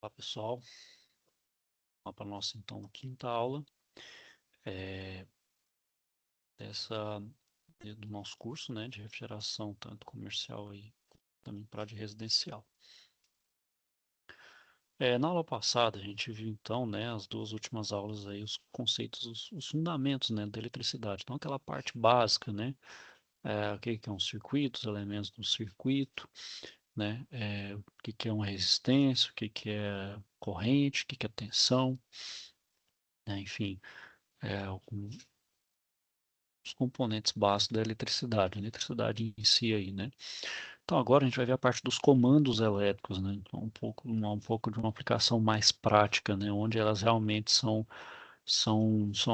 Olá pessoal, vamos para a nossa então quinta aula dessa do nosso curso, né, de refrigeração tanto comercial e também para de residencial. Na aula passada a gente viu então, né, as duas últimas aulas aí, os conceitos, os fundamentos, né, da eletricidade. Então aquela parte básica, né, o que que é um circuito, os elementos do circuito, né, o que que é uma resistência, o que que é corrente, o que que é tensão, né, enfim, os componentes básicos da eletricidade, a eletricidade em si aí, né? Então agora a gente vai ver a parte dos comandos elétricos, né? Então, um pouco de uma aplicação mais prática, né? Onde elas realmente são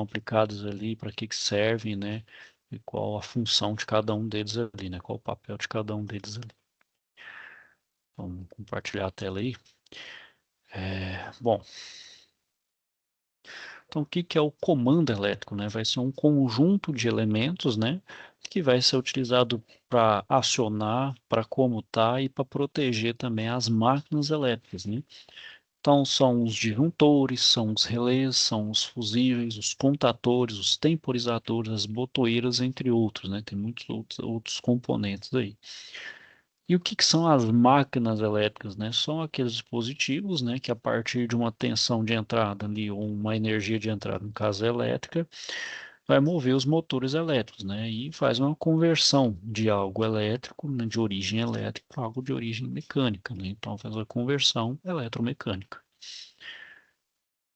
aplicadas ali, para que servem, né? E qual a função de cada um deles ali, né? Qual o papel de cada um deles ali. Vamos compartilhar a tela aí. Bom, então, o que que é o comando elétrico, né? Vai ser um conjunto de elementos, né, que vai ser utilizado para acionar, para comutar e para proteger também as máquinas elétricas, né? Então, são os disjuntores, são os relés, são os fusíveis, os contatores, os temporizadores, as botoeiras, entre outros, né? Tem muitos outros componentes aí. E o que que são as máquinas elétricas, né? São aqueles dispositivos, né, que a partir de uma tensão de entrada ali, ou uma energia de entrada, no caso elétrica, vai mover os motores elétricos, né? E faz uma conversão de algo elétrico, né, de origem elétrica, para algo de origem mecânica, né? Então faz uma conversão eletromecânica.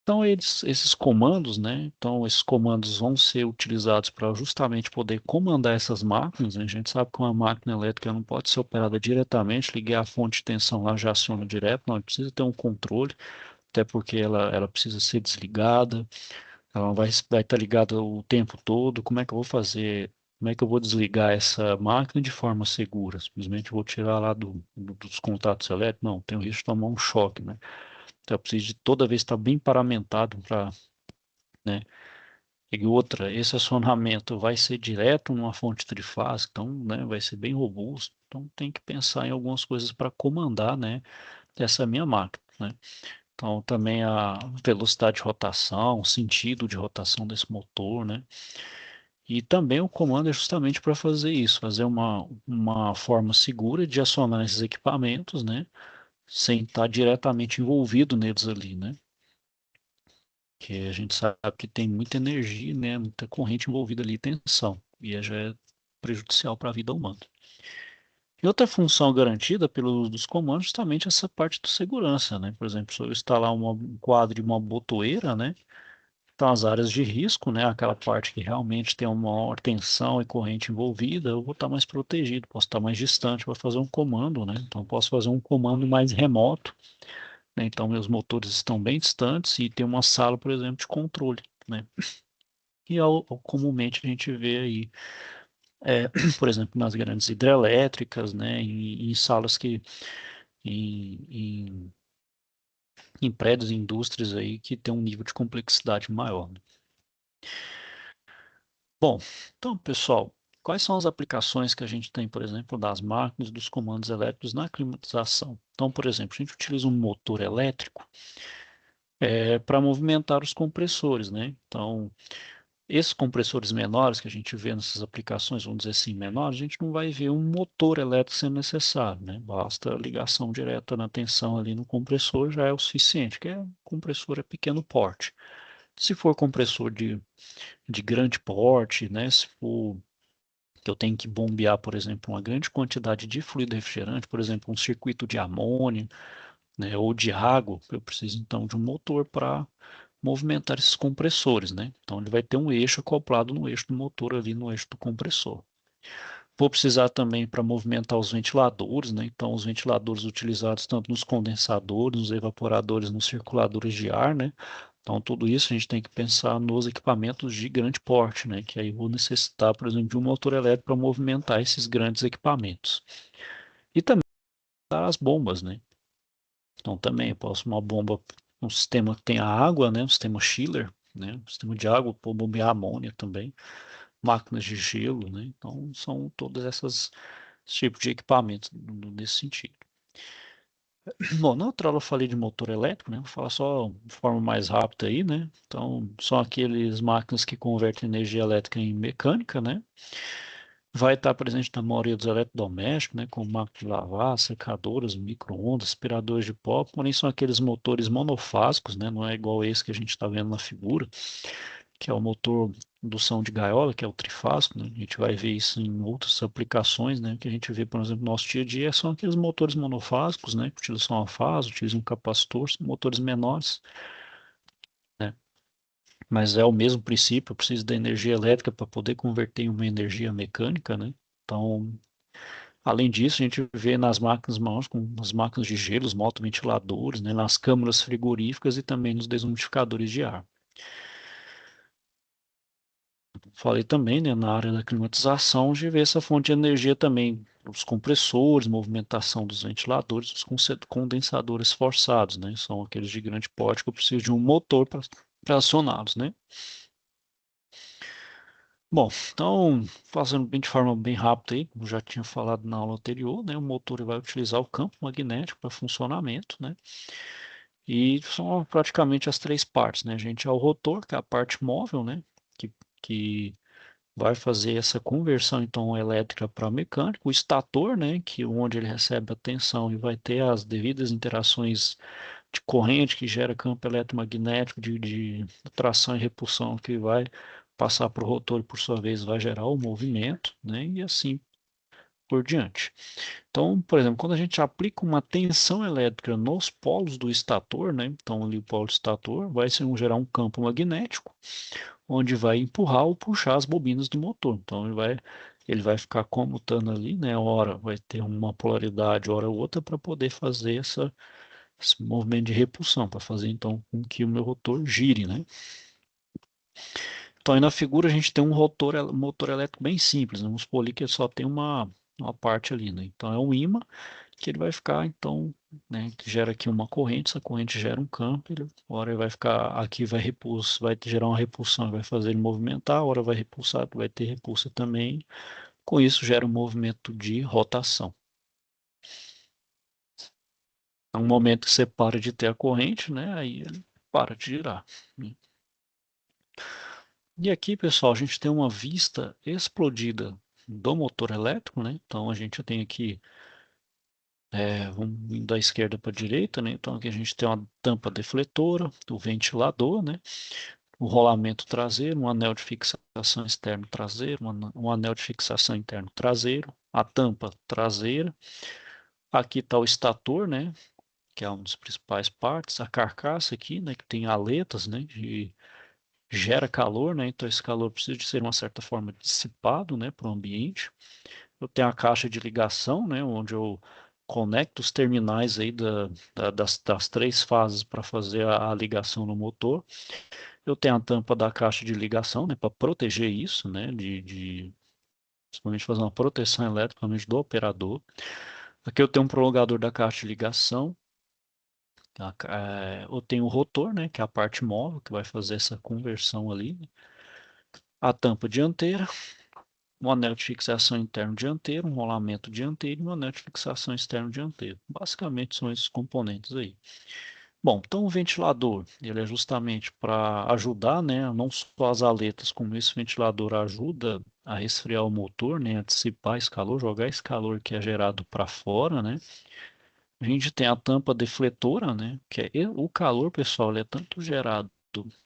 Então, esses comandos, né? Então, esses comandos vão ser utilizados para justamente poder comandar essas máquinas, né? A gente sabe que uma máquina elétrica não pode ser operada diretamente, ligar a fonte de tensão lá já aciona direto, não, precisa ter um controle, até porque ela precisa ser desligada, ela vai estar ligada o tempo todo. Como é que eu vou fazer? Como é que eu vou desligar essa máquina de forma segura? Simplesmente vou tirar lá dos contatos elétricos? Não, tem o risco de tomar um choque, né? Então, eu preciso de toda vez estar bem paramentado para, né? E outra, esse acionamento vai ser direto numa fonte trifásica, então, né, vai ser bem robusto. Então, tem que pensar em algumas coisas para comandar, né, essa minha máquina, né? Então, também a velocidade de rotação, o sentido de rotação desse motor, né? E também o comando é justamente para fazer isso, fazer uma forma segura de acionar esses equipamentos, né? Sem estar diretamente envolvido neles ali, né? Que a gente sabe que tem muita energia, né, muita corrente envolvida ali, tensão, e já é prejudicial para a vida humana. E outra função garantida pelo uso dos comandos, justamente essa parte de segurança, né? Por exemplo, se eu instalar um quadro de uma botoeira, né? Então, as áreas de risco, né? Aquela parte que realmente tem uma maior tensão e corrente envolvida, eu vou estar mais protegido, posso estar mais distante para fazer um comando, né? Então, eu posso fazer um comando mais remoto, né? Então, meus motores estão bem distantes e tem uma sala, por exemplo, de controle, né? Que comumente a gente vê aí, por exemplo, nas grandes hidrelétricas, né, em salas em, em, em prédios e indústrias aí que tem um nível de complexidade maior, né? Bom, então, pessoal, quais são as aplicações que a gente tem, por exemplo, das máquinas, dos comandos elétricos na climatização? Então, por exemplo, a gente utiliza um motor elétrico para movimentar os compressores, né? Então, esses compressores menores que a gente vê nessas aplicações, vamos dizer assim, menores, a gente não vai ver um motor elétrico sendo necessário, né? Basta a ligação direta na tensão ali no compressor já é o suficiente, que compressor é pequeno porte. Se for compressor de grande porte, né? Se for que eu tenho que bombear, por exemplo, uma grande quantidade de fluido refrigerante, por exemplo, um circuito de amônia, né, ou de água, eu preciso então de um motor para movimentar esses compressores, né? Então ele vai ter um eixo acoplado no eixo do motor ali no eixo do compressor. Vou precisar também para movimentar os ventiladores, né? Então os ventiladores utilizados tanto nos condensadores, nos evaporadores, nos circuladores de ar, né? Então tudo isso a gente tem que pensar nos equipamentos de grande porte, né? Que aí vou necessitar, por exemplo, de um motor elétrico para movimentar esses grandes equipamentos. E também as bombas, né? Então também eu posso uma bomba, um sistema que tem a água, né, um sistema chiller, né, um sistema de água, para bombear amônia também, máquinas de gelo, né, então são todas essas esse tipo de equipamentos nesse sentido. Bom, na outra aula eu falei de motor elétrico, né? Vou falar só de forma mais rápida aí, né? Então, são aqueles máquinas que convertem energia elétrica em mecânica, né? Vai estar presente na maioria dos eletrodomésticos, né? Como máquina de lavar, secadoras, micro-ondas, aspiradores de pó, porém são aqueles motores monofásicos, né? Não é igual esse que a gente está vendo na figura, que é o motor indução de gaiola, que é o trifásico, né? A gente vai ver isso em outras aplicações, né? Que a gente vê, por exemplo, no nosso dia a dia, são aqueles motores monofásicos, né? Que utilizam a fase, utilizam um capacitor, são motores menores, né? Mas é o mesmo princípio, eu preciso da energia elétrica para poder converter em uma energia mecânica, né? Então, além disso, a gente vê nas máquinas maiores, como nas máquinas de gelo, os motoventiladores, né? Nas câmaras frigoríficas e também nos desumidificadores de ar. Falei também, né, na área da climatização, de ver essa fonte de energia também, os compressores, movimentação dos ventiladores, os condensadores forçados, né, são aqueles de grande porte que eu preciso de um motor para acioná-los, né. Bom, então, fazendo bem de forma bem rápida aí, como já tinha falado na aula anterior, né, o motor vai utilizar o campo magnético para funcionamento, né, e são praticamente as três partes, né, a gente é o rotor, que é a parte móvel, né, que vai fazer essa conversão então elétrica para mecânica, o estator, né, que onde ele recebe a tensão e vai ter as devidas interações de corrente que gera campo eletromagnético de tração e repulsão que vai passar para o rotor e por sua vez vai gerar o movimento, né, e assim por diante. Então, por exemplo, quando a gente aplica uma tensão elétrica nos polos do estator, né, então ali o polo estator vai gerar um campo magnético onde vai empurrar ou puxar as bobinas do motor. Então ele vai ficar comutando ali, né? Hora vai ter uma polaridade, hora outra, para poder fazer esse movimento de repulsão, para fazer então com que o meu rotor gire, né? Então aí na figura a gente tem um motor elétrico bem simples, né? Vamos supor ali que só tem uma parte ali, né? Então é um ímã que ele vai ficar, então, né, que gera aqui uma corrente, essa corrente gera um campo, ele, hora ele vai ficar, aqui vai gerar uma repulsão, vai fazer ele movimentar, a hora vai repulsar, vai ter repulsa também, com isso gera um movimento de rotação. É um momento que você para de ter a corrente, né, aí ele para de girar, né. E aqui, pessoal, a gente tem uma vista explodida do motor elétrico, né, então a gente tem aqui vamos da esquerda para a direita, né? Então aqui a gente tem uma tampa defletora, o ventilador, né? O rolamento traseiro, um anel de fixação externo traseiro, um anel de fixação interno traseiro, a tampa traseira. Aqui está o estator, né? Que é uma das principais partes, a carcaça aqui, né? Que tem aletas, né? Gera calor, né? Então esse calor precisa de ser de uma certa forma dissipado, né? Para o ambiente. Eu tenho a caixa de ligação, né? Onde eu conecto os terminais aí das três fases para fazer a ligação no motor. Eu tenho a tampa da caixa de ligação, né, para proteger isso, né, principalmente fazer uma proteção elétrica, principalmente do operador. Aqui eu tenho um prolongador da caixa de ligação. Eu tenho o rotor, né, que é a parte móvel que vai fazer essa conversão ali. A tampa dianteira, um anel de fixação interno dianteiro, um rolamento dianteiro e um anel de fixação externo dianteiro. Basicamente são esses componentes aí. Bom, então o ventilador, ele é justamente para ajudar, né, não só as aletas, como esse ventilador ajuda a resfriar o motor, né, a dissipar esse calor, jogar esse calor que é gerado para fora, né. A gente tem a tampa defletora, né, que é o calor, pessoal, ele é tanto gerado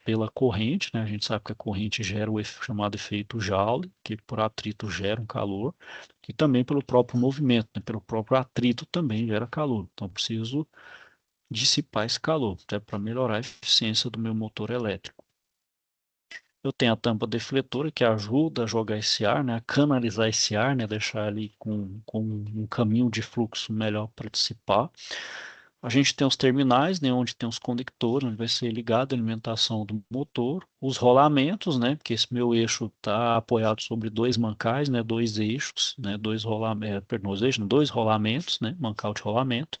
pela corrente, né, a gente sabe que a corrente gera o chamado efeito Joule, que por atrito gera um calor, e também pelo próprio movimento, né, pelo próprio atrito também gera calor. Então, eu preciso dissipar esse calor, até para melhorar a eficiência do meu motor elétrico. Eu tenho a tampa defletora que ajuda a jogar esse ar, né, a canalizar esse ar, né, deixar ali com um caminho de fluxo melhor para dissipar. A gente tem os terminais, né, onde tem os conectores, onde vai ser ligada a alimentação do motor, os rolamentos, né, porque esse meu eixo está apoiado sobre dois mancais, né, dois eixos, né, dois rolamentos, né, mancal de rolamento.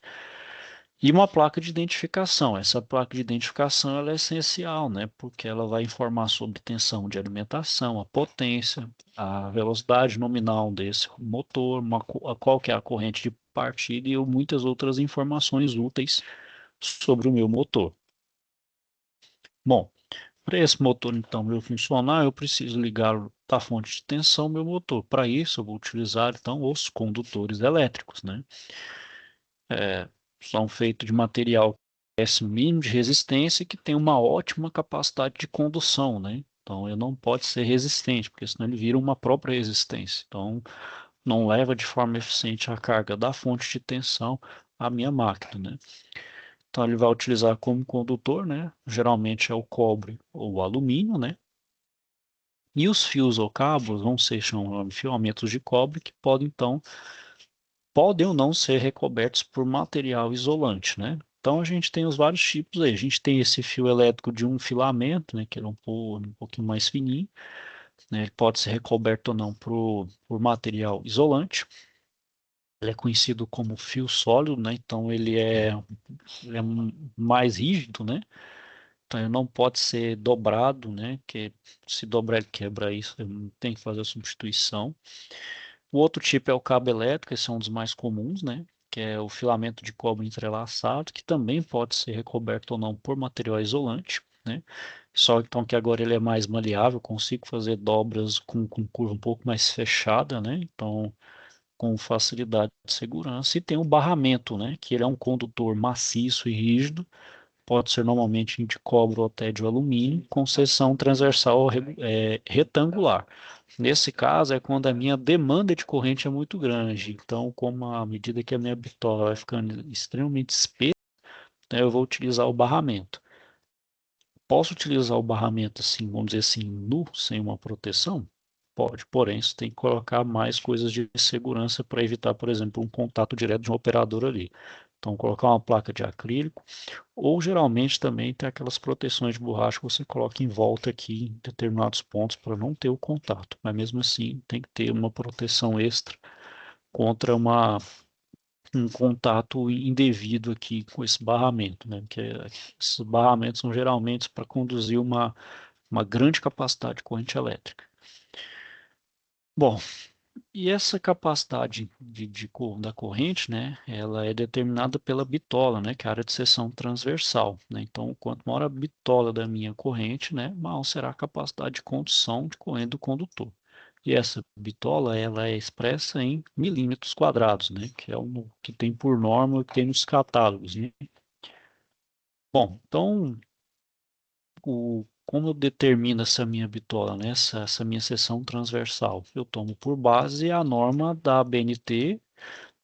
E uma placa de identificação. Essa placa de identificação ela é essencial, né? Porque ela vai informar sobre tensão de alimentação, a potência, a velocidade nominal desse motor, qual que é a corrente partida e muitas outras informações úteis sobre o meu motor. Bom, para esse motor então meu funcionar, eu preciso ligar da fonte de tensão ao meu motor. Para isso, eu vou utilizar então os condutores elétricos, né? São feitos de material com mínimo de resistência e que tem uma ótima capacidade de condução, né? Então, ele não pode ser resistente, porque senão ele vira uma própria resistência. Então, não leva de forma eficiente a carga da fonte de tensão à minha máquina, né? Então, ele vai utilizar como condutor, né? Geralmente é o cobre ou o alumínio, né? E os fios ou cabos vão ser chamados filamentos de cobre que podem, então, podem ou não ser recobertos por material isolante, né? Então a gente tem os vários tipos aí. A gente tem esse fio elétrico de um filamento, né, que é um pouquinho mais fininho, né? Ele pode ser recoberto ou não por material isolante. Ele é conhecido como fio sólido, né? Então ele é mais rígido, né? Então ele não pode ser dobrado, né? Que se dobrar ele quebra isso, tem que fazer a substituição. O outro tipo é o cabo elétrico, esse é um dos mais comuns, né? Que é o filamento de cobre entrelaçado, que também pode ser recoberto ou não por material isolante, né? Só então que agora ele é mais maleável, consigo fazer dobras com curva um pouco mais fechada, né? Então, com facilidade de segurança. E tem o barramento, né? Que ele é um condutor maciço e rígido, pode ser normalmente de cobre ou até de alumínio, com seção transversal retangular. Nesse caso, é quando a minha demanda de corrente é muito grande. Então, como à medida que a minha bitola vai ficando extremamente espessa, né, eu vou utilizar o barramento. Posso utilizar o barramento assim, vamos dizer assim, nu, sem uma proteção? Pode, porém, você tem que colocar mais coisas de segurança para evitar, por exemplo, um contato direto de um operador ali. Então, colocar uma placa de acrílico, ou geralmente também tem aquelas proteções de borracha que você coloca em volta aqui em determinados pontos para não ter o contato. Mas mesmo assim tem que ter uma proteção extra contra um contato indevido aqui com esse barramento, né? Porque esses barramentos são geralmente para conduzir uma grande capacidade de corrente elétrica. Bom, e essa capacidade da corrente, né, ela é determinada pela bitola, né, que é a área de seção transversal, né? Então, quanto maior a bitola da minha corrente, né, maior será a capacidade de condução de corrente do condutor. E essa bitola, ela é expressa em milímetros quadrados, né, que é o que tem por norma, que tem nos catálogos, né? Bom, então, como eu determino essa minha bitola, né, essa minha seção transversal? Eu tomo por base a norma da ABNT,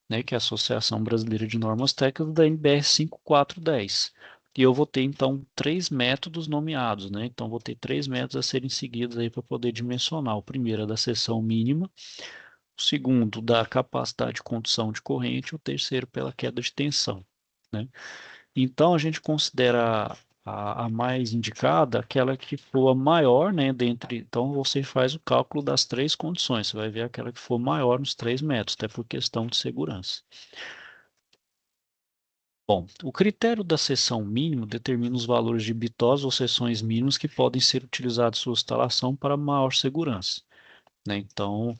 né, que é a Associação Brasileira de Normas Técnicas da NBR 5410. E eu vou ter, então, três métodos nomeados, né? Então, vou ter três métodos a serem seguidos aí para poder dimensionar. O primeiro é da seção mínima, o segundo da capacidade de condução de corrente, o terceiro pela queda de tensão, né? Então, a gente considera a mais indicada aquela que for a maior, né, dentre, então você faz o cálculo das três condições, você vai ver aquela que for maior nos três métodos, até por questão de segurança. Bom, o critério da seção mínima determina os valores de bitós ou seções mínimas que podem ser utilizados em sua instalação para maior segurança, né? Então,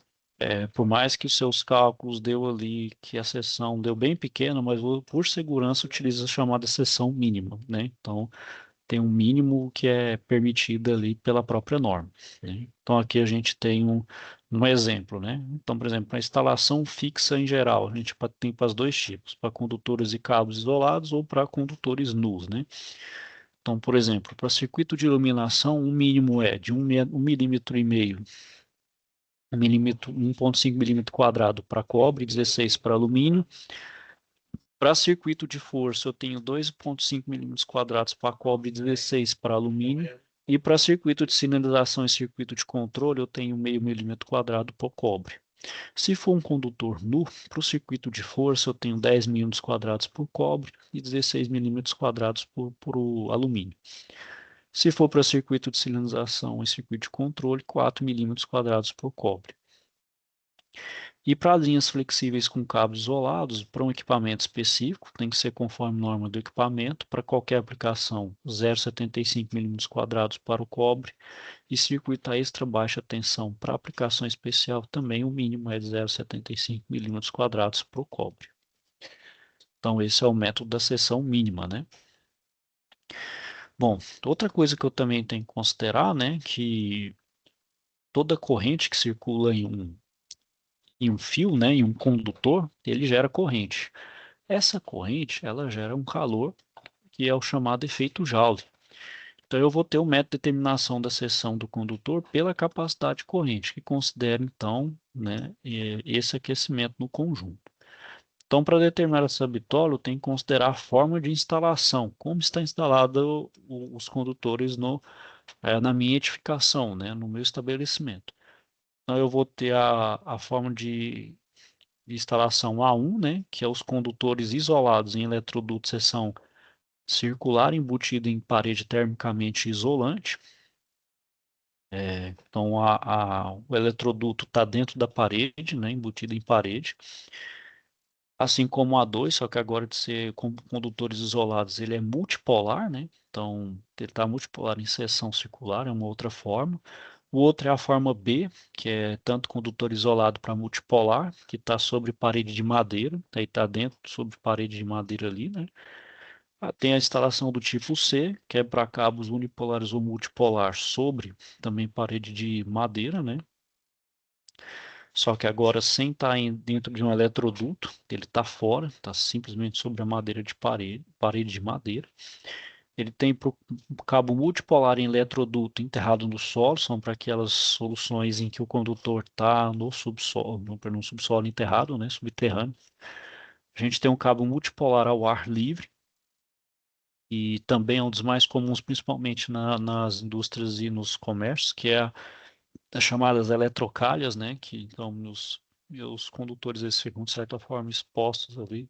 por mais que os seus cálculos deu ali que a seção deu bem pequena, mas por segurança utiliza a chamada seção mínima, né? Então, tem um mínimo que é permitido ali pela própria norma, né? Então, aqui a gente tem um exemplo, né? Então, por exemplo, a instalação fixa em geral, a gente tem para os dois tipos, para condutores e cabos isolados ou para condutores nus, né? Então, por exemplo, para circuito de iluminação, o mínimo é de 1,5 milímetro, 1,5 milímetro quadrado para cobre, 16 para alumínio. Para circuito de força, eu tenho 2,5 milímetros quadrados para cobre e 16 para alumínio. E para circuito de sinalização e circuito de controle, eu tenho 0,5 milímetro quadrado por cobre. Se for um condutor nu, para o circuito de força, eu tenho 10 milímetros quadrados por cobre e 16 milímetros quadrados por alumínio. Se for para circuito de sinalização e circuito de controle, 4 milímetros quadrados por cobre. E para linhas flexíveis com cabos isolados, para um equipamento específico, tem que ser conforme norma do equipamento, para qualquer aplicação, 0,75 milímetros quadrados para o cobre, e circuito a extra baixa tensão para aplicação especial, também o mínimo é de 0,75 milímetros quadrados para o cobre. Então, esse é o método da seção mínima, né? Bom, outra coisa que eu também tenho que considerar, né, que toda corrente que circula em um fio, né, em um condutor, ele gera corrente. Essa corrente, ela gera um calor, que é o chamado efeito Joule. Então, eu vou ter o método de determinação da seção do condutor pela capacidade de corrente, que considera, então, né, esse aquecimento no conjunto. Então, para determinar essa bitola, eu tenho que considerar a forma de instalação, como está instalado os condutores na minha edificação, né, no meu estabelecimento. Então, eu vou ter a forma de instalação A1, né, que é os condutores isolados em eletroduto seção circular embutido em parede termicamente isolante. Então, o eletroduto está dentro da parede, né, embutido em parede. Assim como o A2, só que agora de ser com condutores isolados, ele é multipolar, né? Então, ele está multipolar em seção circular, é uma outra forma. O outro é a forma B, que é tanto condutor isolado para multipolar, que está sobre parede de madeira, aí está dentro sobre parede de madeira ali, né? Tem a instalação do tipo C, que é para cabos unipolares ou multipolar sobre também parede de madeira, né? Só que agora sem estar dentro de um eletroduto, ele está fora, está simplesmente sobre a madeira de parede de madeira. Ele tem cabo multipolar em eletroduto enterrado no solo, são para aquelas soluções em que o condutor está no subsolo, no subsolo enterrado, né, subterrâneo. A gente tem um cabo multipolar ao ar livre, e também é um dos mais comuns, principalmente nas indústrias e nos comércios, que é as chamadas eletrocalhas, né, que então os condutores eles ficam de certa forma expostos ali.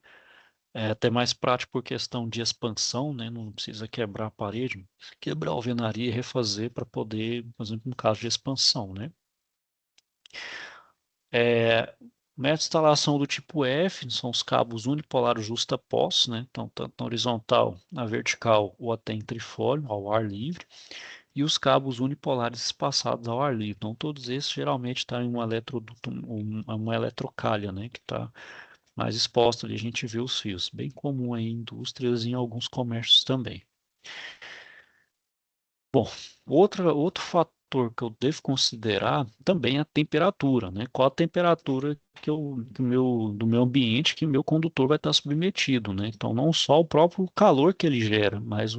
É até mais prático por questão de expansão, né, não precisa quebrar a parede, quebrar a alvenaria e refazer para poder, por exemplo, no caso de expansão, né. Método de instalação do tipo F são os cabos unipolares justapostos, né, então tanto na horizontal, na vertical ou até em trifólio, ao ar livre. E os cabos unipolares espaçados ao ar livre. Então, todos esses geralmente estão em um eletroduto, uma eletrocalha, né, que está mais exposta ali, a gente vê os fios. Bem comum em indústrias e em alguns comércios também. Bom, outro fator que eu devo considerar também é a temperatura, né? Qual a temperatura do meu ambiente que o meu condutor vai estar submetido, né? Então, não só o próprio calor que ele gera, mas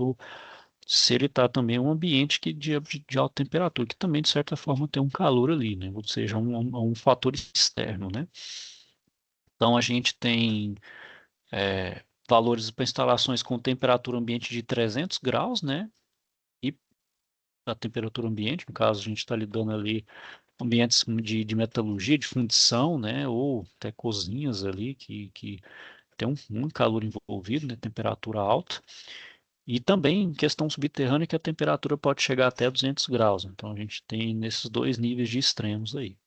se ele está também em um ambiente de alta temperatura, que também, de certa forma, tem um calor ali, né? Ou seja, um fator externo, né? Então, a gente tem valores para instalações com temperatura ambiente de 300 graus, né? E a temperatura ambiente, no caso, a gente está lidando ali ambientes de metalurgia, de fundição, né? Ou até cozinhas ali que tem um calor envolvido, né? Temperatura alta. E também em questão subterrânea que a temperatura pode chegar até 200 graus. Então a gente tem nesses dois níveis de extremos aí.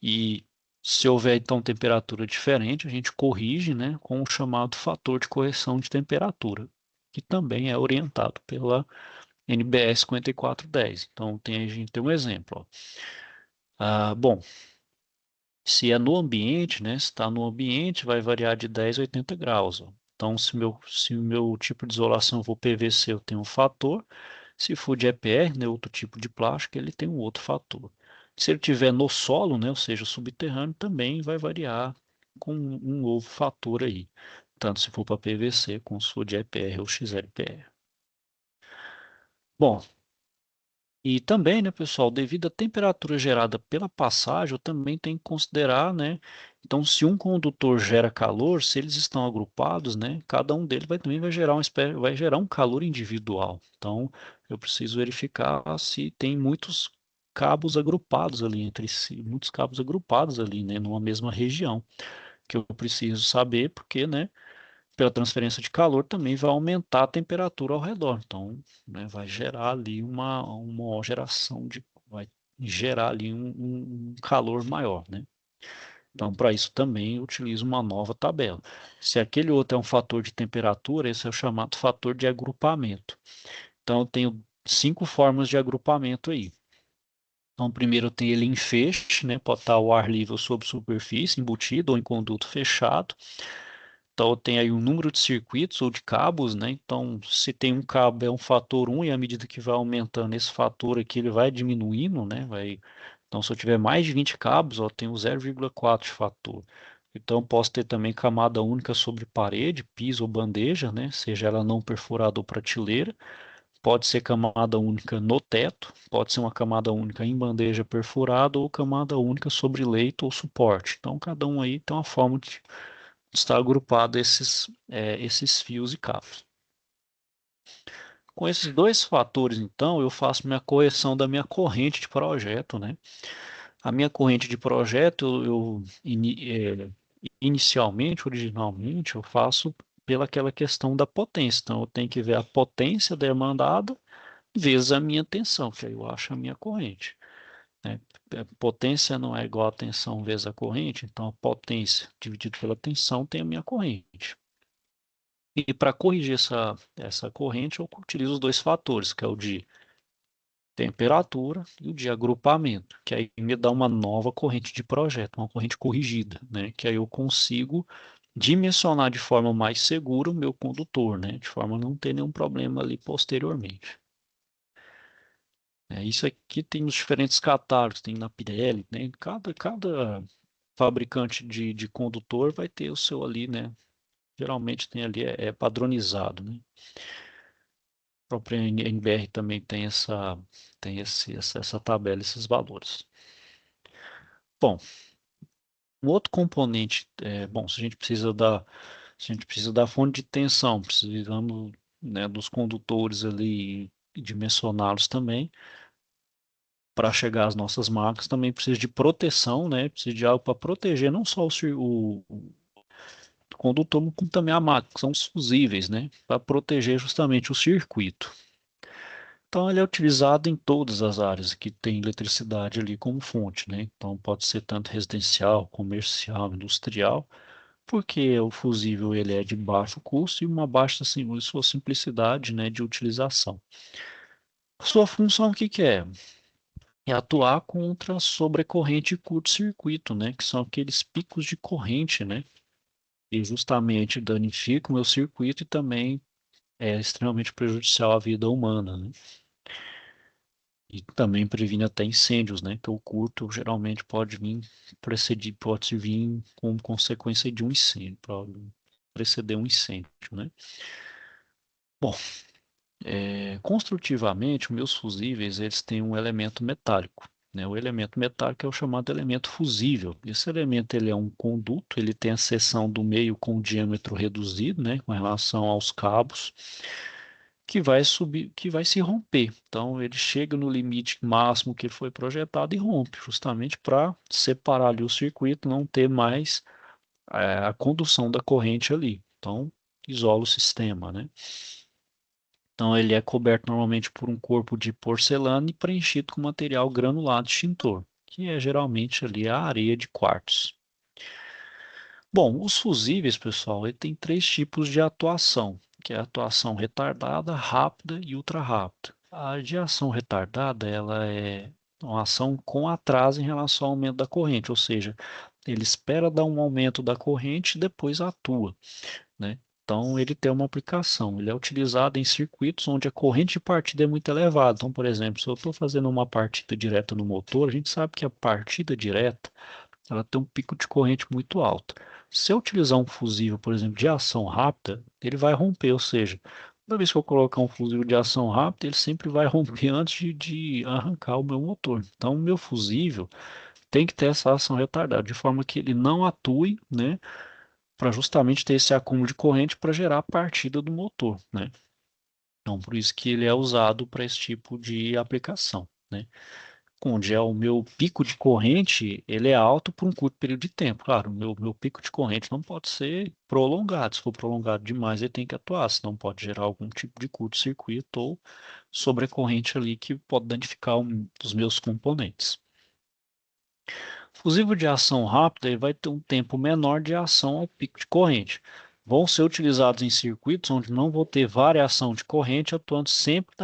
E se houver então temperatura diferente, a gente corrige, né, com o chamado fator de correção de temperatura, que também é orientado pela NBS 5410. Então a gente tem um exemplo. Ó. Bom, se é no ambiente, né, se está no ambiente, vai variar de 10 a 80 graus. Ó. Então, se o meu tipo de isolação for PVC, eu tenho um fator. Se for de EPR, né, outro tipo de plástico, ele tem um outro fator. Se ele tiver no solo, né, ou seja, subterrâneo, também vai variar com um novo fator aí. Tanto se for para PVC, como se for de EPR ou XLPR. Bom, e também, né, pessoal, devido à temperatura gerada pela passagem, eu também tenho que considerar, né, então se um condutor gera calor, se eles estão agrupados, né, cada um deles também vai gerar um calor individual. Então, eu preciso verificar se tem muitos cabos agrupados ali entre si, muitos cabos agrupados ali, né, numa mesma região, que eu preciso saber, porque, né, pela transferência de calor também vai aumentar a temperatura ao redor. Então, né, vai gerar ali uma geração vai gerar ali um calor maior, né? Então, para isso também eu utilizo uma nova tabela. Se aquele outro é um fator de temperatura, esse é o chamado fator de agrupamento. Então, eu tenho 5 formas de agrupamento aí. Então, primeiro eu tenho ele em feixe, né? Pode estar o ar livre ou sob superfície, embutido ou em conduto fechado. Então, tem aí um número de circuitos ou de cabos, né? Então, se tem um cabo é um fator um e à medida que vai aumentando esse fator aqui, ele vai diminuindo, né? Então, se eu tiver mais de 20 cabos, ó, eu tenho 0,4 de fator. Então, posso ter também camada única sobre parede, piso ou bandeja, né? Seja ela não perfurada ou prateleira. Pode ser camada única no teto, pode ser uma camada única em bandeja perfurada ou camada única sobre leito ou suporte. Então, cada um aí tem uma forma de estar agrupado esses fios e cabos. Com esses dois fatores, então, eu faço minha correção da minha corrente de projeto, né? A minha corrente de projeto, inicialmente, originalmente, eu faço pela aquela questão da potência. Então, eu tenho que ver a potência demandada vezes a minha tensão, que aí eu acho a minha corrente, né? Potência não é igual a tensão vezes a corrente, então a potência dividido pela tensão tem a minha corrente. E para corrigir essa corrente, eu utilizo os dois fatores, que é o de temperatura e o de agrupamento, que aí me dá uma nova corrente de projeto, uma corrente corrigida, né? Que aí eu consigo dimensionar de forma mais segura o meu condutor, né? De forma a não ter nenhum problema ali posteriormente. Isso aqui tem nos diferentes catálogos, tem na Pirelli, né? Cada fabricante de condutor vai ter o seu ali, né? Geralmente tem ali, é padronizado, né? A própria NBR também tem essa tabela, esses valores. Bom, um outro componente, bom, se a gente precisa da fonte de tensão, precisamos, né, dos condutores ali e dimensioná-los também. Para chegar às nossas máquinas, também precisa de proteção, né? Precisa de algo para proteger não só o condutor, como também a máquina, que são os fusíveis, né? Para proteger justamente o circuito. Então, ele é utilizado em todas as áreas que tem eletricidade ali como fonte, né? Então, pode ser tanto residencial, comercial, industrial, porque o fusível ele é de baixo custo e uma baixa assim, sua simplicidade, né, de utilização. Sua função, o que que é? É atuar contra a sobrecorrente e curto-circuito, né? Que são aqueles picos de corrente, né? E justamente danifica o meu circuito e também é extremamente prejudicial à vida humana, né? E também previne até incêndios, né? Que o curto geralmente pode vir como consequência de um incêndio, pode preceder um incêndio, né? Bom, construtivamente, os meus fusíveis eles têm um elemento metálico, né? O elemento metálico é o chamado elemento fusível. Esse elemento ele é um conduto, ele tem a seção do meio com diâmetro reduzido, né? Com relação aos cabos, que vai subir, que vai se romper. Então ele chega no limite máximo que foi projetado e rompe, justamente para separar ali o circuito, não ter mais a condução da corrente ali. Então isola o sistema, né? Então ele é coberto normalmente por um corpo de porcelana e preenchido com material granulado extintor, que é geralmente ali a areia de quartzo. Bom, os fusíveis, pessoal, ele tem três tipos de atuação, que é a atuação retardada, rápida e ultra rápida. A de ação retardada, ela é uma ação com atraso em relação ao aumento da corrente, ou seja, ele espera dar um aumento da corrente e depois atua, né? Então, ele tem uma aplicação. Ele é utilizado em circuitos onde a corrente de partida é muito elevada. Então, por exemplo, se eu estou fazendo uma partida direta no motor, a gente sabe que a partida direta ela tem um pico de corrente muito alto. Se eu utilizar um fusível, por exemplo, de ação rápida, ele vai romper, ou seja, toda vez que eu colocar um fusível de ação rápida, ele sempre vai romper antes de arrancar o meu motor. Então, o meu fusível tem que ter essa ação retardada, de forma que ele não atue, né? Para justamente ter esse acúmulo de corrente para gerar a partida do motor, né? Então, por isso que ele é usado para esse tipo de aplicação, né? Onde é o meu pico de corrente, ele é alto por um curto período de tempo. Claro, o meu pico de corrente não pode ser prolongado. Se for prolongado demais, ele tem que atuar, senão pode gerar algum tipo de curto-circuito ou sobrecorrente ali que pode danificar um dos meus componentes. Fusível de ação rápida ele vai ter um tempo menor de ação ao pico de corrente. Vão ser utilizados em circuitos onde não vou ter variação de corrente, atuando sempre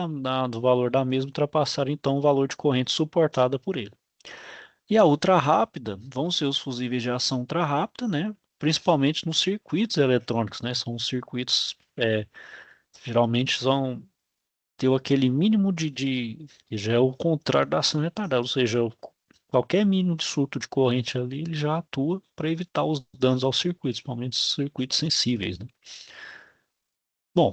do valor da mesma, ultrapassar então o valor de corrente suportada por ele. E a ultra rápida vão ser os fusíveis de ação ultra rápida, né? principalmente nos circuitos eletrônicos, né? São circuitos, geralmente são ter aquele mínimo que já é o contrário da ação retardada, ou seja, qualquer mínimo de surto de corrente ali, ele já atua para evitar os danos aos circuitos, principalmente os circuitos sensíveis, né? Bom,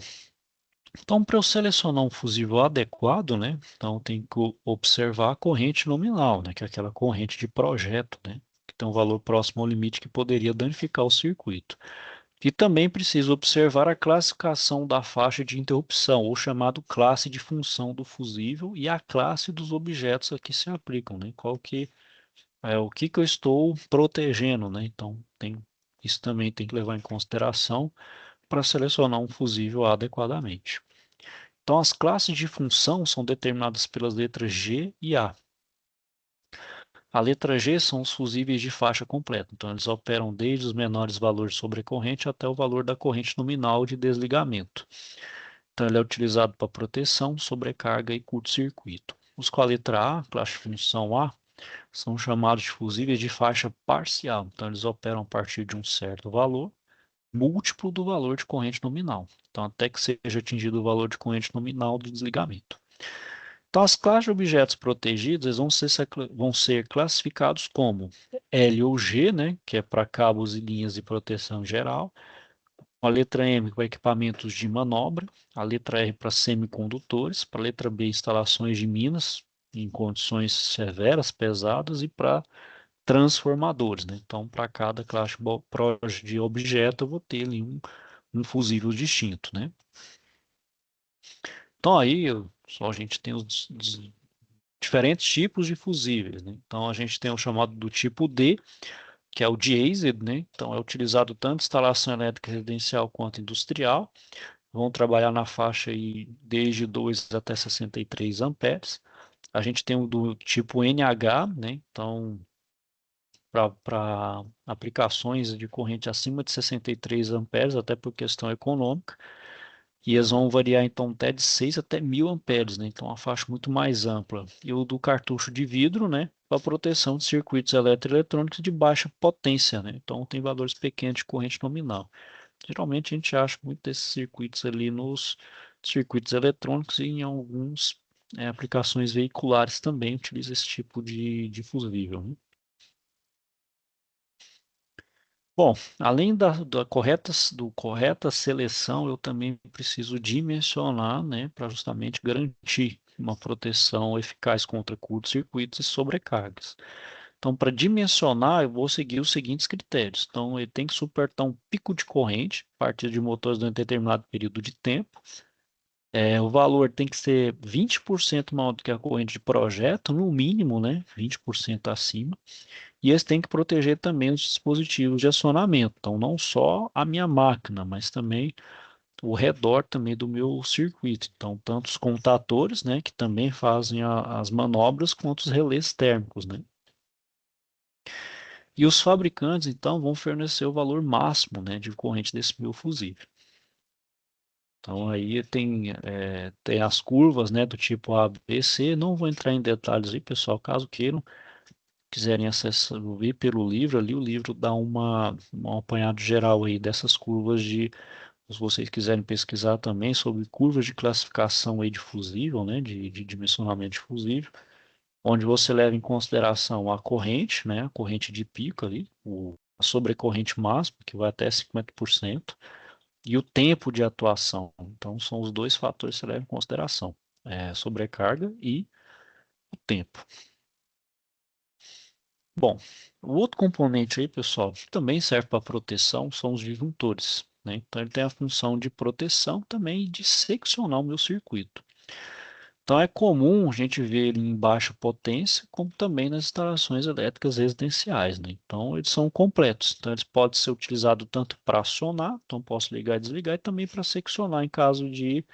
então para eu selecionar um fusível adequado, né? Então tem que observar a corrente nominal, né? Que é aquela corrente de projeto, né? Que tem um valor próximo ao limite que poderia danificar o circuito. E também precisa observar a classificação da faixa de interrupção, ou chamado classe de função do fusível, e a classe dos objetos a que se aplicam, né? Qual que o que que eu estou protegendo, né? Então, isso também tem que levar em consideração para selecionar um fusível adequadamente. Então, as classes de função são determinadas pelas letras G e A. A letra G são os fusíveis de faixa completa, então eles operam desde os menores valores sobre a corrente até o valor da corrente nominal de desligamento. Então ele é utilizado para proteção, sobrecarga e curto-circuito. Os com a letra A, classe de função A, são chamados de fusíveis de faixa parcial, então eles operam a partir de um certo valor, múltiplo do valor de corrente nominal, então até que seja atingido o valor de corrente nominal do desligamento. Então, as classes de objetos protegidos vão ser classificados como L ou G, né, que é para cabos e linhas de proteção geral, a letra M para equipamentos de manobra, a letra R para semicondutores, para a letra B instalações de minas em condições severas, pesadas e para transformadores, né? Então, para cada classe de objeto, eu vou ter ali um fusível distinto, né? Então, aí, só a gente tem os diferentes tipos de fusíveis, né? Então a gente tem o chamado do tipo D, que é o diésel, né? Então é utilizado tanto em instalação elétrica residencial quanto industrial. Vão trabalhar na faixa aí desde 2 até 63 amperes. A gente tem o do tipo NH, né? Então para aplicações de corrente acima de 63 amperes, até por questão econômica. E eles vão variar então até de 6 até 1000 amperes, né? Então uma faixa muito mais ampla. E o do cartucho de vidro, né? Para proteção de circuitos eletroeletrônicos de baixa potência, né? Então tem valores pequenos de corrente nominal. Geralmente a gente acha muito desses circuitos ali nos circuitos eletrônicos e em alguns aplicações veiculares também utiliza esse tipo de fusível, né? Bom, além correta seleção, eu também preciso dimensionar, né, para justamente garantir uma proteção eficaz contra curtos-circuitos e sobrecargas. Então, para dimensionar, eu vou seguir os seguintes critérios. Então, ele tem que suportar um pico de corrente a partir de motores durante determinado período de tempo. O valor tem que ser 20% maior do que a corrente de projeto, no mínimo, né, 20% acima. E eles têm que proteger também os dispositivos de acionamento. Então, não só a minha máquina, mas também o redor também do meu circuito. Então, tanto os contatores, né, que também fazem as manobras, quanto os relés térmicos, né? E os fabricantes, então, vão fornecer o valor máximo, né, de corrente desse meu fusível. Então, aí tem as curvas, né, do tipo A, B, C. Não vou entrar em detalhes aí, pessoal, caso queiram. Quiserem acessar, ver pelo livro ali, o livro dá um apanhado geral aí dessas curvas se vocês quiserem pesquisar também sobre curvas de classificação aí de fusível, né, de dimensionamento de fusível, onde você leva em consideração a corrente, né, a corrente de pico ali, a sobrecorrente máxima, que vai até 50%, e o tempo de atuação. Então, são os dois fatores que você leva em consideração, sobrecarga e o tempo. Bom, o outro componente aí, pessoal, que também serve para proteção, são os disjuntores, né? Então ele tem a função de proteção também e de seccionar o meu circuito. Então é comum a gente ver ele em baixa potência, como também nas instalações elétricas residenciais, né? Então eles são completos. Então eles podem ser utilizados tanto para acionar, então posso ligar e desligar, e também para seccionar em caso de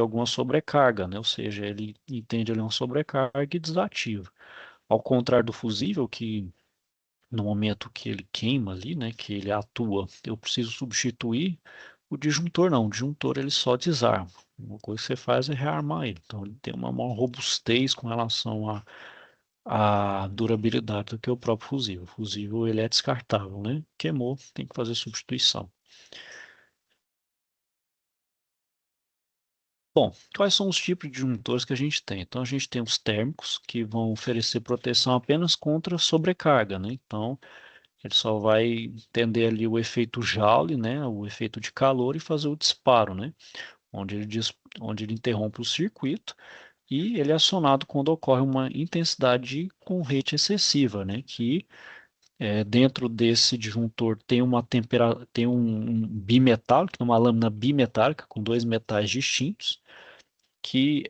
alguma sobrecarga, né? Ou seja, ele entende ali uma sobrecarga e desativa. Ao contrário do fusível, que no momento que ele queima ali, né, que ele atua, eu preciso substituir o disjuntor não, o disjuntor ele só desarma. Uma coisa que você faz é rearmar ele. Então ele tem uma maior robustez com relação a durabilidade do que o próprio fusível. O fusível ele é descartável, né? Queimou, tem que fazer substituição. Bom, quais são os tipos de disjuntores que a gente tem? Então, a gente tem os térmicos, que vão oferecer proteção apenas contra sobrecarga, né? Então, ele só vai entender ali o efeito Joule, né? O efeito de calor e fazer o disparo, né? Onde ele interrompe o circuito e ele é acionado quando ocorre uma intensidade de corrente excessiva, né? Que dentro desse disjuntor tem um bimetálico, uma lâmina bimetálica com dois metais distintos que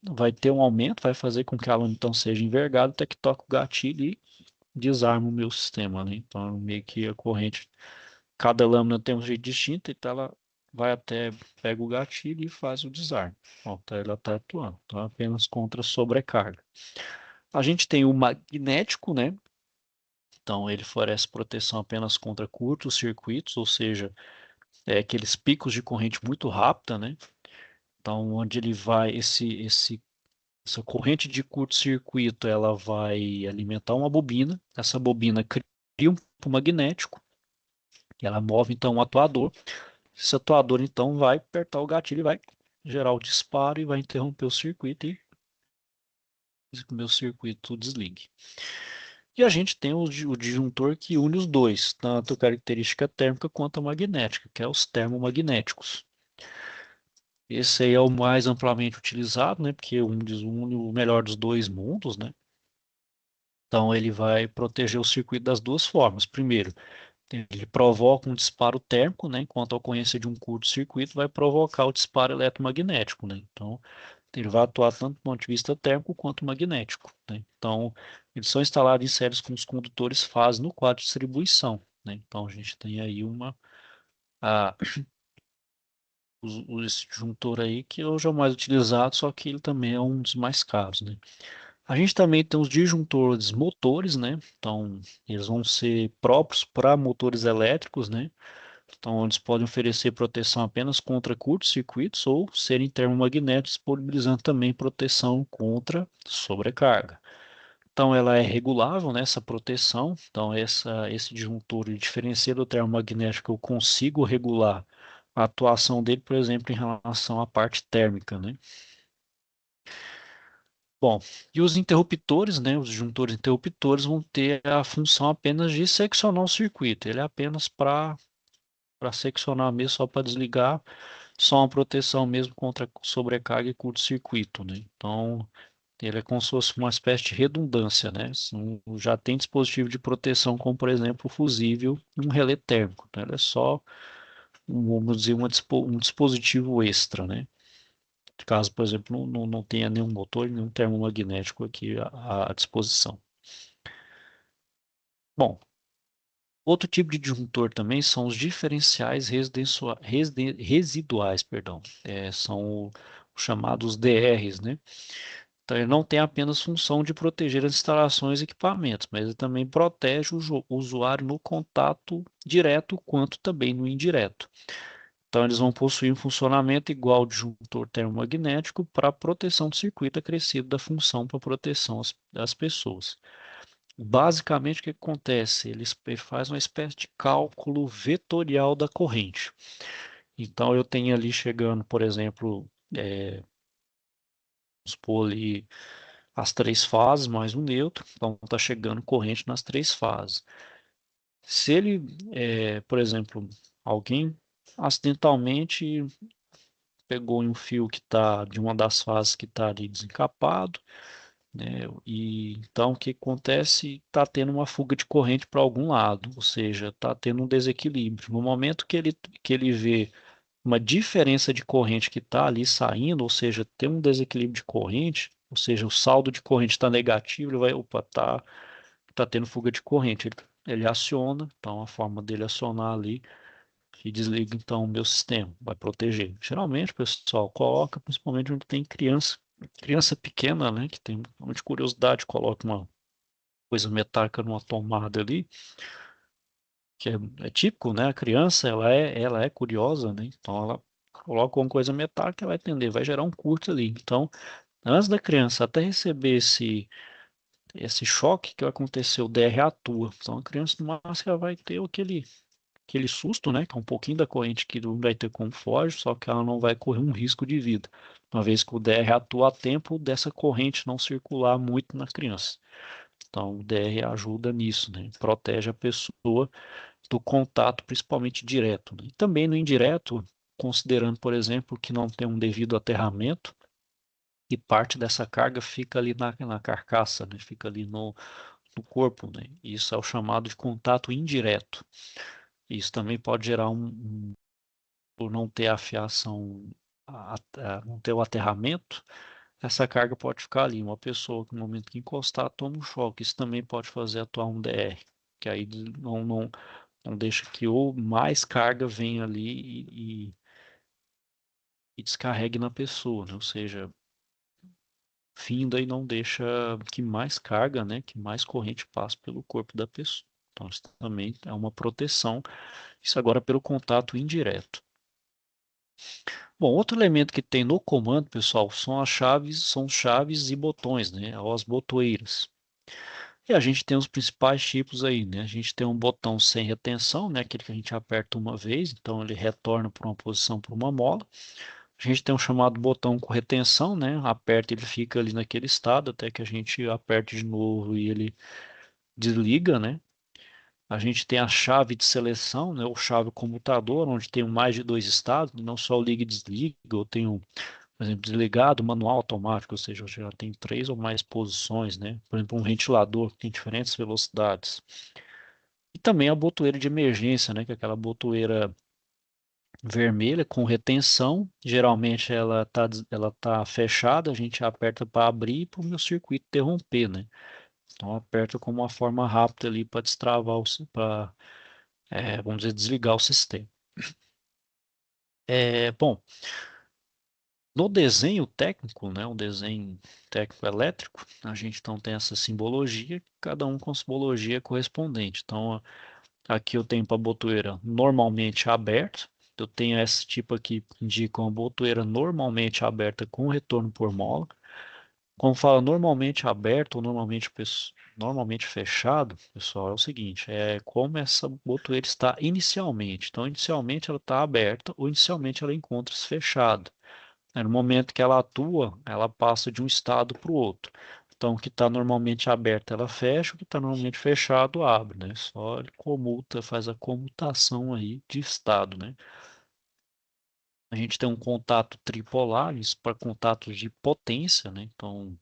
vai ter um aumento, vai fazer com que a lâmina então seja envergada até que toque o gatilho e desarma o meu sistema, né? Então, meio que a corrente, cada lâmina tem um jeito distinto, então ela vai até, pega o gatilho e faz o desarme. Ó, tá, ela está atuando, então apenas contra sobrecarga. A gente tem o magnético, né? Então, ele fornece proteção apenas contra curtos circuitos, ou seja, aqueles picos de corrente muito rápida, né? Então, onde ele vai, essa corrente de curto-circuito, ela vai alimentar uma bobina. Essa bobina cria um campo magnético, e ela move então um atuador. Esse atuador então vai apertar o gatilho e vai gerar o disparo e vai interromper o circuito e o meu circuito desligue. E a gente tem o disjuntor que une os dois, tanto a característica térmica quanto a magnética, que é os termomagnéticos. Esse aí é o mais amplamente utilizado, né? Porque une o melhor dos dois mundos, né? Então ele vai proteger o circuito das duas formas. Primeiro, ele provoca um disparo térmico, né? Enquanto a ocorrência de um curto-circuito vai provocar o disparo eletromagnético, né? Então ele vai atuar tanto do ponto de vista térmico quanto magnético, né? Então eles são instalados em séries com os condutores fase no quadro de distribuição, né? Então a gente tem aí a, esse disjuntor aí que hoje é o mais utilizado, só que ele também é um dos mais caros, né? A gente também tem os disjuntores motores, né? Então, eles vão ser próprios para motores elétricos, né? Então, eles podem oferecer proteção apenas contra curtos-circuitos ou serem termomagnéticos, disponibilizando também proteção contra sobrecarga. Então, ela é regulável, né, essa proteção. Então, esse disjuntor ele diferencia do termomagnético, eu consigo regular a atuação dele, por exemplo, em relação à parte térmica, né? Bom, e os interruptores, né, os disjuntores interruptores vão ter a função apenas de seccionar o circuito. Ele é apenas para seccionar mesmo, só para desligar, só uma proteção mesmo contra sobrecarga e curto-circuito, né? Então, ele é como se fosse uma espécie de redundância, né? Já tem dispositivo de proteção, como por exemplo o fusível e um relé térmico, né? Ele é só, vamos dizer, um dispositivo extra, né? Caso, por exemplo, não tenha nenhum motor, nenhum termomagnético aqui à disposição. Bom, outro tipo de disjuntor também são os diferenciais residuais, perdão. São os chamados DRs, né? Então, ele não tem apenas função de proteger as instalações e equipamentos, mas ele também protege o usuário no contato direto quanto também no indireto. Então, eles vão possuir um funcionamento igual ao disjuntor termomagnético para proteção do circuito acrescido da função para proteção das pessoas. Basicamente, o que acontece? Ele faz uma espécie de cálculo vetorial da corrente. Então, eu tenho ali chegando, por exemplo, vamos supor ali as três fases mais um neutro, então está chegando corrente nas três fases. Se ele, por exemplo, alguém acidentalmente pegou em um fio que está de uma das fases que está ali desencapado, né? E então o que acontece? Está tendo uma fuga de corrente para algum lado, ou seja, está tendo um desequilíbrio. No momento que ele vê uma diferença de corrente que está ali saindo, ou seja, tem um desequilíbrio de corrente, ou seja, o saldo de corrente está negativo, ele vai, opa, tá tendo fuga de corrente. Ele aciona, então a forma dele acionar ali e desliga então o meu sistema, vai proteger. Geralmente o pessoal coloca, principalmente onde tem criança pequena, né, que tem muita curiosidade, coloca uma coisa metálica numa tomada ali, que é típico, né? A criança, ela é curiosa, né? Então ela coloca uma coisa metálica, ela vai entender, vai gerar um curto ali. Então, antes da criança até receber esse choque que vai acontecer, o DR atua. Então a criança no máximo ela vai ter aquele susto, né? Que é um pouquinho da corrente que não vai ter como foge, só que ela não vai correr um risco de vida, uma vez que o DR atua a tempo dessa corrente não circular muito na criança. Então o DR ajuda nisso, né? Protege a pessoa do contato, principalmente direto, né? E também no indireto, considerando, por exemplo, que não tem um devido aterramento, e parte dessa carga fica ali na carcaça, né? Fica ali no corpo, né? Isso é o chamado de contato indireto. Isso também pode gerar por não ter a fiação, não ter o aterramento, essa carga pode ficar ali. Uma pessoa que no momento que encostar toma um choque. Isso também pode fazer atuar um DR, que aí não deixa que ou mais carga venha ali e descarregue na pessoa, né? Ou seja, finda e não deixa que mais carga, né, que mais corrente passe pelo corpo da pessoa. Então, isso também é uma proteção, isso agora pelo contato indireto. Bom, outro elemento que tem no comando, pessoal, são chaves e botões, né, ou as botoeiras. E a gente tem os principais tipos aí, né? A gente tem um botão sem retenção, né, aquele que a gente aperta uma vez, então ele retorna para uma posição para uma mola. A gente tem um chamado botão com retenção, né? Aperta, ele fica ali naquele estado até que a gente aperte de novo e ele desliga, né? A gente tem a chave de seleção, né? Ou chave comutador, onde tem mais de dois estados, não só o liga e desliga, eu tenho, por exemplo, desligado, manual automático, ou seja, eu já tem três ou mais posições, né? Por exemplo, um ventilador que tem diferentes velocidades. E também a botoeira de emergência, né? Que é aquela botoeira vermelha com retenção. Geralmente ela tá fechada, a gente aperta para abrir para o meu circuito interromper, né? Então aperta como uma forma rápida ali para destravar para, vamos dizer, desligar o sistema. Bom, no desenho técnico, né, um desenho técnico elétrico, a gente então tem essa simbologia, cada um com simbologia correspondente. Então, aqui eu tenho para a botoeira normalmente aberta. Eu tenho esse tipo aqui que indica uma botoeira normalmente aberta com retorno por mola. Quando fala normalmente aberto ou normalmente fechado, pessoal, é o seguinte, é como essa botoeira está inicialmente. Então, inicialmente ela está aberta ou inicialmente ela encontra-se fechada. No momento que ela atua, ela passa de um estado para o outro. Então, o que está normalmente aberto, ela fecha, o que está normalmente fechado, abre, né? Só ele comuta, faz a comutação aí de estado, né? A gente tem um contato tripolar, isso para contatos de potência, né? Então,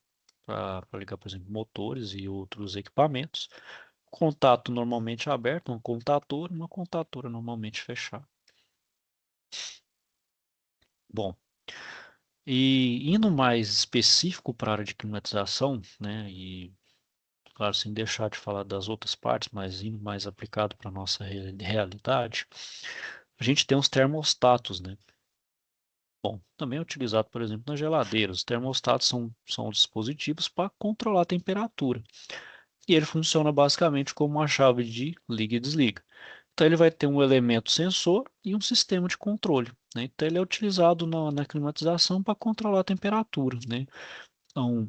para ligar, por exemplo, motores e outros equipamentos. Contato normalmente aberto, uma contatora normalmente fechada. Bom, e indo mais específico para a área de climatização, né? E claro, sem deixar de falar das outras partes, mas indo mais aplicado para a nossa realidade, a gente tem os termostatos, né? Bom, também é utilizado, por exemplo, nas geladeiras. Os termostatos são dispositivos para controlar a temperatura. E ele funciona basicamente como uma chave de liga e desliga. Então ele vai ter um elemento sensor e um sistema de controle, né? Então ele é utilizado na climatização para controlar a temperatura, né? Então,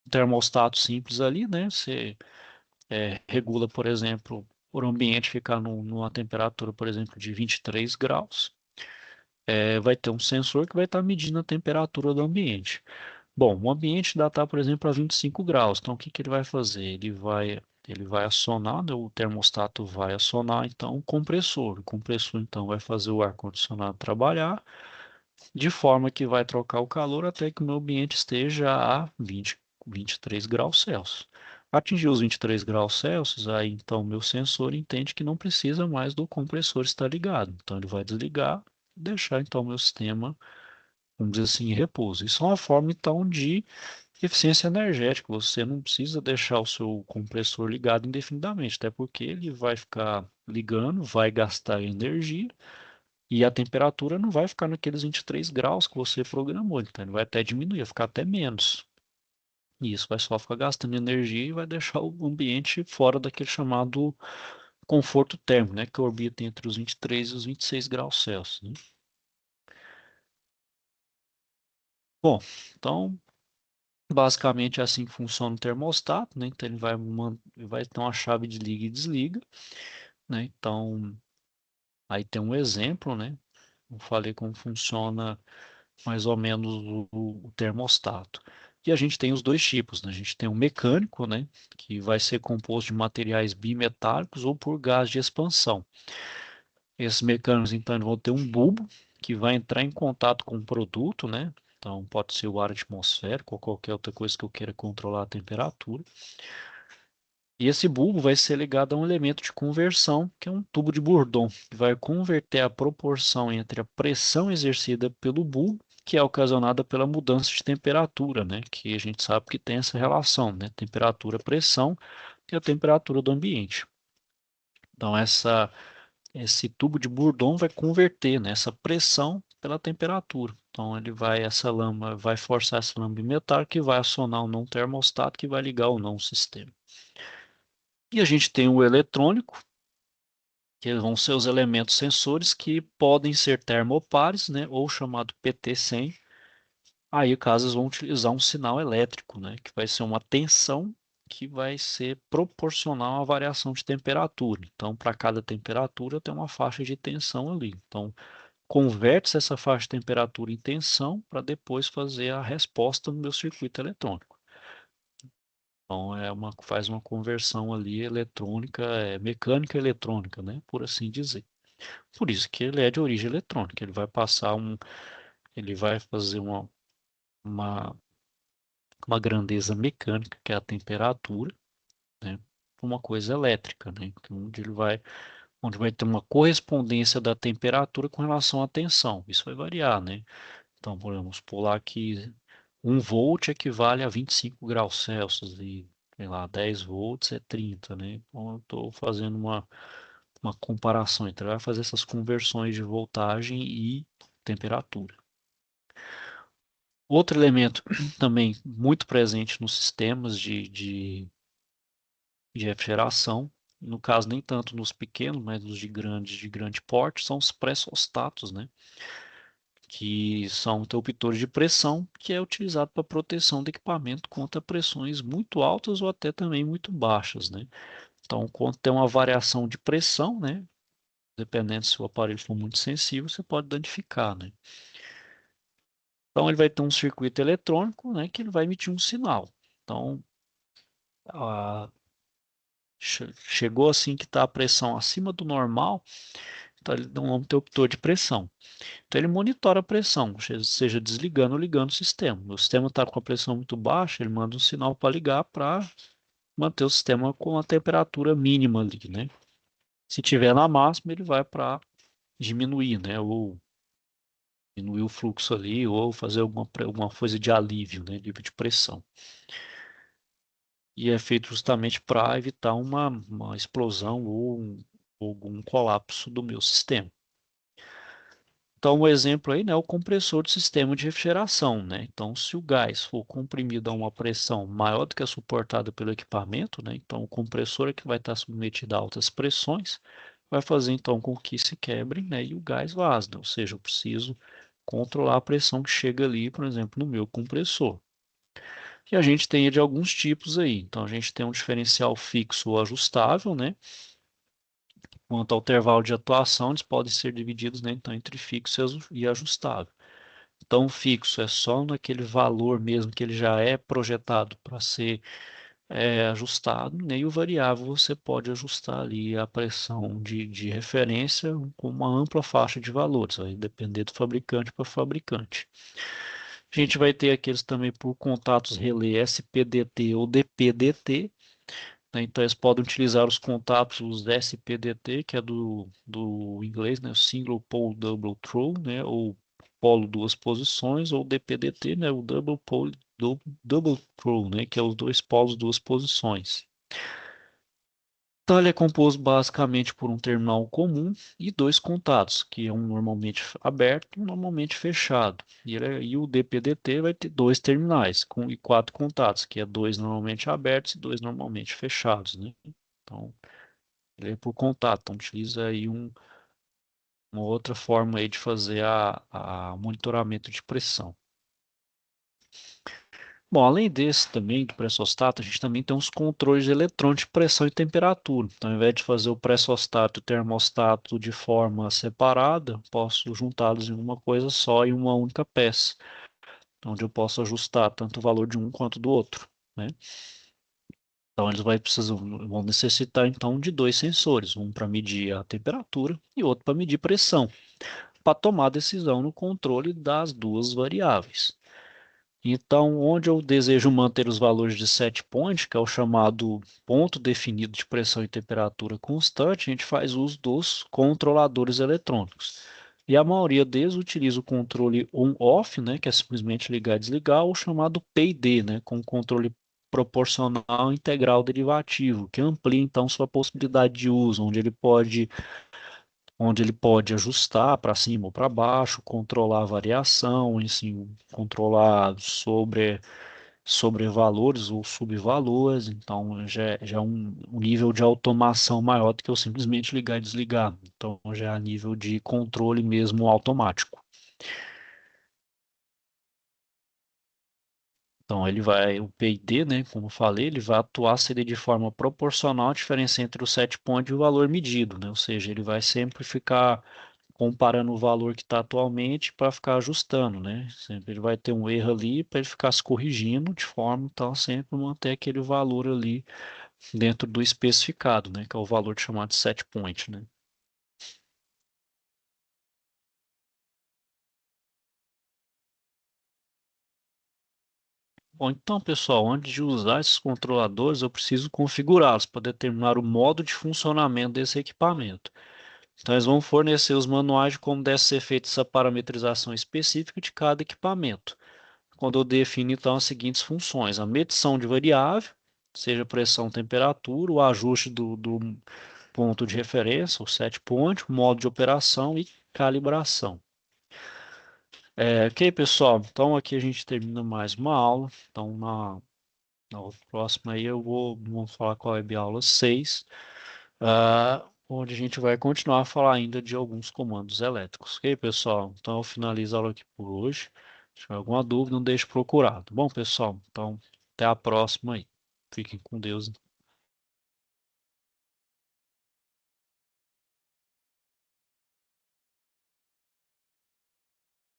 um termostato simples ali, né? Você regula, por exemplo, o ambiente ficar numa temperatura, por exemplo, de 23 graus. Vai ter um sensor que vai estar medindo a temperatura do ambiente. Bom, o ambiente dá estar, por exemplo, a 25 graus. Então, o que que ele vai fazer? Ele vai acionar, né, o termostato vai acionar, então, o compressor. O compressor, então, vai fazer o ar-condicionado trabalhar, de forma que vai trocar o calor até que o meu ambiente esteja a 23 graus Celsius. Atingir os 23 graus Celsius, aí, então, meu sensor entende que não precisa mais do compressor estar ligado. Então, ele vai desligar, deixar, então, meu sistema, vamos dizer assim, em repouso. Isso é uma forma, então, de eficiência energética. Você não precisa deixar o seu compressor ligado indefinidamente, até porque ele vai ficar ligando, vai gastar energia e a temperatura não vai ficar naqueles 23 graus que você programou. Então, ele vai até diminuir, vai ficar até menos. E isso vai só ficar gastando energia e vai deixar o ambiente fora daquele chamado conforto térmico, né, que orbita entre os 23 e os 26 graus Celsius, né? Bom, então Basicamente é assim que funciona o termostato, né? Então ele vai ter uma chave de liga e desliga, né? Então aí tem um exemplo, né? Eu falei como funciona mais ou menos o termostato. E a gente tem os dois tipos, né? A gente tem o mecânico, né? Que vai ser composto de materiais bimetálicos ou por gás de expansão. Esses mecânicos, então, vão ter um bulbo que vai entrar em contato com o produto, né? Então, pode ser o ar atmosférico ou qualquer outra coisa que eu queira controlar a temperatura. E esse bulbo vai ser ligado a um elemento de conversão, que é um tubo de Bourdon, que vai converter a proporção entre a pressão exercida pelo bulbo, que é ocasionada pela mudança de temperatura, né? Que a gente sabe que tem essa relação, né? Temperatura-pressão e a temperatura do ambiente. Então, esse tubo de Bourdon vai converter, né, essa pressão pela temperatura. Então, essa lâmina vai forçar essa lâmina bimetálica que vai acionar o não termostato que vai ligar ou não o sistema. E a gente tem o eletrônico, que vão ser os elementos sensores que podem ser termopares, né, ou chamado PT100. Aí, caso eles vão utilizar um sinal elétrico, né, que vai ser uma tensão que vai ser proporcional à variação de temperatura. Então, para cada temperatura tem uma faixa de tensão ali. Então, converte essa faixa de temperatura em tensão para depois fazer a resposta no meu circuito eletrônico. Então, faz uma conversão ali eletrônica, mecânica eletrônica, né, por assim dizer. Por isso que ele é de origem eletrônica. Ele vai fazer uma, uma grandeza mecânica, que é a temperatura, né, para uma coisa elétrica, né, onde vai ter uma correspondência da temperatura com relação à tensão. Isso vai variar, né? Então, vamos pular aqui, 1 volt equivale a 25 graus Celsius e, sei lá, 10 volts é 30, né? Então, eu estou fazendo uma comparação. Então, vai fazer essas conversões de voltagem e temperatura. Outro elemento também muito presente nos sistemas de refrigeração, no caso nem tanto nos pequenos, mas nos de grande porte, são os pressostatos, né? Que são interruptores de pressão, que é utilizado para proteção do equipamento contra pressões muito altas ou até também muito baixas, né? Então, quando tem uma variação de pressão, né? Dependendo se o aparelho for muito sensível, você pode danificar, né? Então, ele vai ter um circuito eletrônico, né? Que ele vai emitir um sinal. Então, a, chegou assim que está a pressão acima do normal, então ele dá um interruptor de pressão. Então ele monitora a pressão, seja desligando ou ligando o sistema. O sistema está com a pressão muito baixa, ele manda um sinal para ligar para manter o sistema com a temperatura mínima ali, né? Se tiver na máxima, ele vai para diminuir, né? Ou diminuir o fluxo ali, ou fazer alguma coisa de alívio, né? Alívio de pressão. E é feito justamente para evitar uma explosão ou algum colapso do meu sistema. Então, um exemplo aí, né, é o compressor do sistema de refrigeração, né? Então, se o gás for comprimido a uma pressão maior do que a suportada pelo equipamento, né? Então, o compressor é que vai estar submetido a altas pressões, vai fazer então com que se quebre, né, e o gás vaze, né? Ou seja, eu preciso controlar a pressão que chega ali, por exemplo, no meu compressor. E a gente tem de alguns tipos aí. Então, a gente tem um diferencial fixo ou ajustável, né? Quanto ao intervalo de atuação, eles podem ser divididos, né, então, entre fixo e ajustável. Então, fixo é só naquele valor mesmo que ele já é projetado para ser ajustado, né? E o variável você pode ajustar ali a pressão de referência com uma ampla faixa de valores, vai depender do fabricante para fabricante. A gente vai ter aqueles também por contatos relé SPDT ou DPDT, né? Então, eles podem utilizar os contatos SPDT, que é do inglês, né? Single Pole Double Throw, né? Ou polo duas posições, ou DPDT, né? O Double Pole Double Throw, né? Que é os dois polos, duas posições. Então, ele é composto basicamente por um terminal comum e dois contatos, que é um normalmente aberto e um normalmente fechado. E o DPDT vai ter dois terminais e quatro contatos, que é dois normalmente abertos e dois normalmente fechados, né? Então, ele é por contato, então utiliza aí uma outra forma aí de fazer a monitoramento de pressão. Bom, além desse também, do pressostato, a gente também tem uns controles eletrônicos de pressão e temperatura. Então, ao invés de fazer o pressostato e o termostato de forma separada, posso juntá-los em uma coisa só, em uma única peça, onde eu posso ajustar tanto o valor de um quanto do outro, né? Então, vão necessitar então de dois sensores, um para medir a temperatura e outro para medir pressão, para tomar decisão no controle das duas variáveis. Então, onde eu desejo manter os valores de set point, que é o chamado ponto definido de pressão e temperatura constante, a gente faz uso dos controladores eletrônicos. E a maioria deles utiliza o controle on-off, né, que é simplesmente ligar e desligar, ou o chamado PID, né, com controle proporcional integral derivativo, que amplia então sua possibilidade de uso, onde ele pode ajustar para cima ou para baixo, controlar a variação, assim, controlar sobre valores ou subvalores, então já é um nível de automação maior do que eu simplesmente ligar e desligar. Então já é a nível de controle mesmo automático. Então o PID, né, como eu falei, ele vai atuar seria de forma proporcional à diferença entre o set point e o valor medido, né? Ou seja, ele vai sempre ficar comparando o valor que está atualmente para ficar ajustando, né? Sempre ele vai ter um erro ali para ele ficar se corrigindo de forma então sempre manter aquele valor ali dentro do especificado, né? Que é o valor chamado de set point, né? Bom, então, pessoal, antes de usar esses controladores, eu preciso configurá-los para determinar o modo de funcionamento desse equipamento. Então, eles vão fornecer os manuais de como deve ser feita essa parametrização específica de cada equipamento. Quando eu defino, então, as seguintes funções: a medição de variável, seja pressão, temperatura, o ajuste do ponto de referência, o set point, o modo de operação e calibração. Ok, pessoal, então aqui a gente termina mais uma aula. Então, na outra próxima aí vamos falar com a web aula 6, onde a gente vai continuar a falar ainda de alguns comandos elétricos. Ok, pessoal? Então eu finalizo a aula aqui por hoje. Se tiver alguma dúvida, não deixe de procurar, tá bom, pessoal? Então, até a próxima aí. Fiquem com Deus.